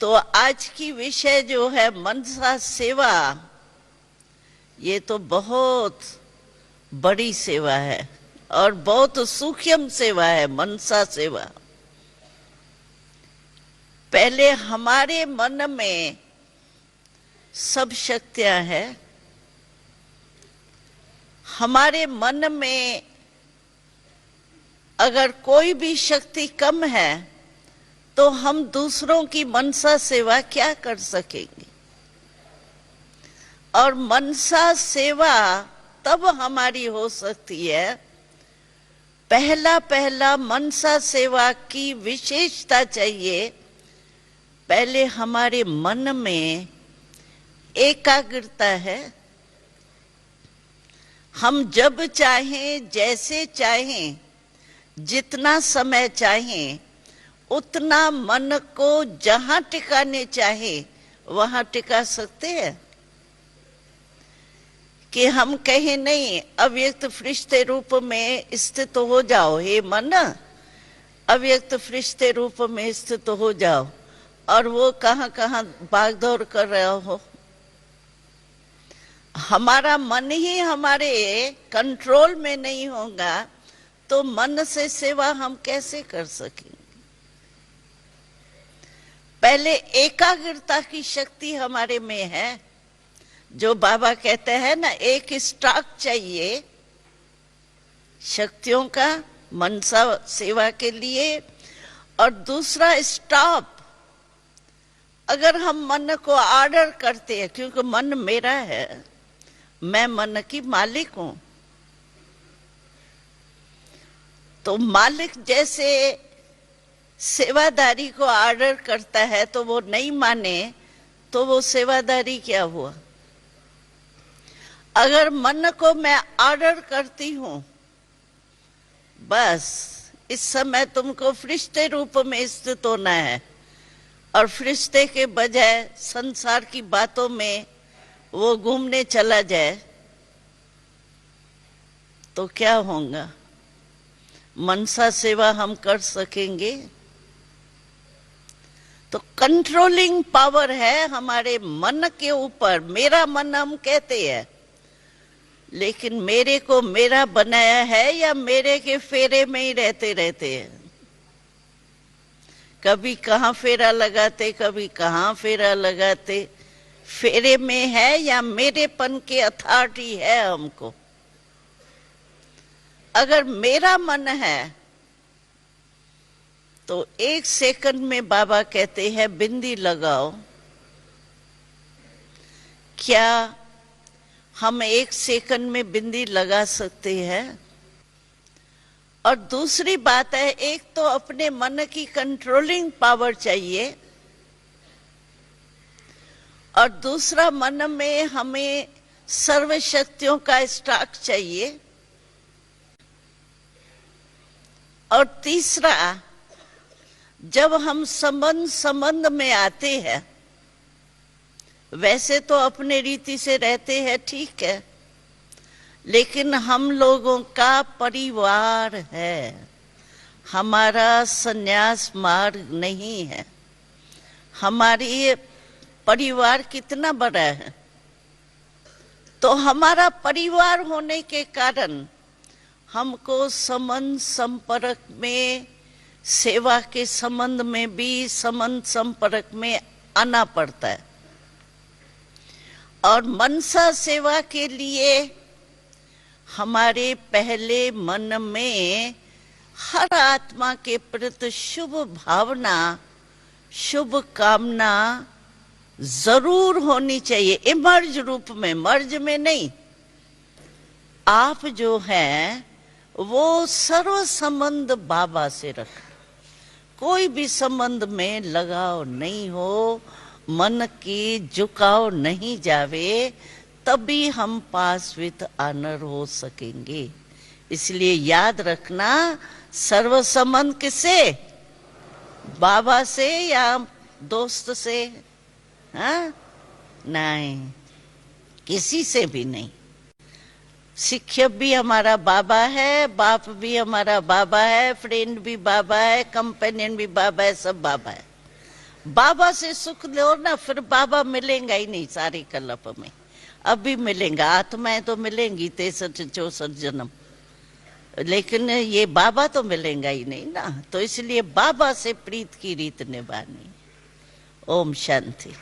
तो आज की विषय जो है मनसा सेवा, ये तो बहुत बड़ी सेवा है और बहुत सूक्ष्म सेवा है मनसा सेवा। पहले हमारे मन में सब शक्तियां हैं। हमारे मन में अगर कोई भी शक्ति कम है तो हम दूसरों की मनसा सेवा क्या कर सकेंगे। और मनसा सेवा तब हमारी हो सकती है, पहला मनसा सेवा की विशेषता चाहिए, पहले हमारे मन में एकाग्रता है। हम जब चाहें, जैसे चाहें, जितना समय चाहें, उतना मन को जहां टिकाने चाहे वहां टिका सकते हैं। कि हम कहें नहीं, अव्यक्त फरिश्ते रूप में स्थित हो जाओ हे मन, अव्यक्त फरिश्ते रूप में स्थित हो जाओ, और वो कहां कहां भागदौड़ कर रहा हो। हमारा मन ही हमारे कंट्रोल में नहीं होगा तो मन से सेवा हम कैसे कर सकेंगे। पहले एकाग्रता की शक्ति हमारे में है, जो बाबा कहते हैं ना, एक स्टॉक चाहिए शक्तियों का मनसा सेवा के लिए, और दूसरा स्टॉप। अगर हम मन को ऑर्डर करते हैं, क्योंकि मन मेरा है, मैं मन की मालिक हूं, तो मालिक जैसे सेवादारी को ऑर्डर करता है तो वो नहीं माने तो वो सेवादारी क्या हुआ। अगर मन को मैं ऑर्डर करती हूं, बस इस समय तुमको फरिश्ते रूप में स्थित होना है, और फरिश्ते के बजाय संसार की बातों में वो घूमने चला जाए, तो क्या होगा। मनसा सेवा हम कर सकेंगे। तो कंट्रोलिंग पावर है हमारे मन के ऊपर। मेरा मन हम कहते हैं, लेकिन मेरे को मेरा बनाया है या मेरे के फेरे में ही रहते रहते हैं। कभी कहां फेरा लगाते, कभी कहां फेरा लगाते। फेरे में है या मेरेपन की अथॉरिटी है हमको। अगर मेरा मन है तो 1 सेकंड में बाबा कहते हैं बिंदी लगाओ। क्या हम 1 सेकंड में बिंदी लगा सकते हैं। और दूसरी बात है, एक तो अपने मन की कंट्रोलिंग पावर चाहिए, और दूसरा मन में हमें सर्व शक्तियों का स्टॉक चाहिए, और तीसरा, जब हम संबंध में आते हैं, वैसे तो अपने रीति से रहते हैं, ठीक है, लेकिन हम लोगों का परिवार है, हमारा संन्यास मार्ग नहीं है। हमारी परिवार कितना बड़ा है, तो हमारा परिवार होने के कारण हमको संबंध संपर्क में, सेवा के संबंध में भी संबंध संपर्क में आना पड़ता है। और मनसा सेवा के लिए हमारे पहले मन में हर आत्मा के प्रति शुभ भावना, शुभ कामना जरूर होनी चाहिए। इमर्ज रूप में, मर्ज में नहीं। आप जो है वो सर्व संबंध बाबा से रख, कोई भी संबंध में लगाव नहीं हो, मन की झुकाव नहीं जावे, तभी हम पास विद ऑनर हो सकेंगे। इसलिए याद रखना, सर्व संबंध किससे, बाबा से या दोस्त से, हाँ नहीं, किसी से भी नहीं। शिक्षक भी हमारा बाबा है, बाप भी हमारा बाबा है, फ्रेंड भी बाबा है, कंपेनियन भी बाबा है, सब बाबा है। बाबा से सुख लो ना, फिर बाबा मिलेगा ही नहीं सारे कल्प में। अभी मिलेगा, आत्माएं तो मिलेंगी 63-64 जन्म, लेकिन ये बाबा तो मिलेगा ही नहीं ना। तो इसलिए बाबा से प्रीत की रीत निभानी। ओम शांति।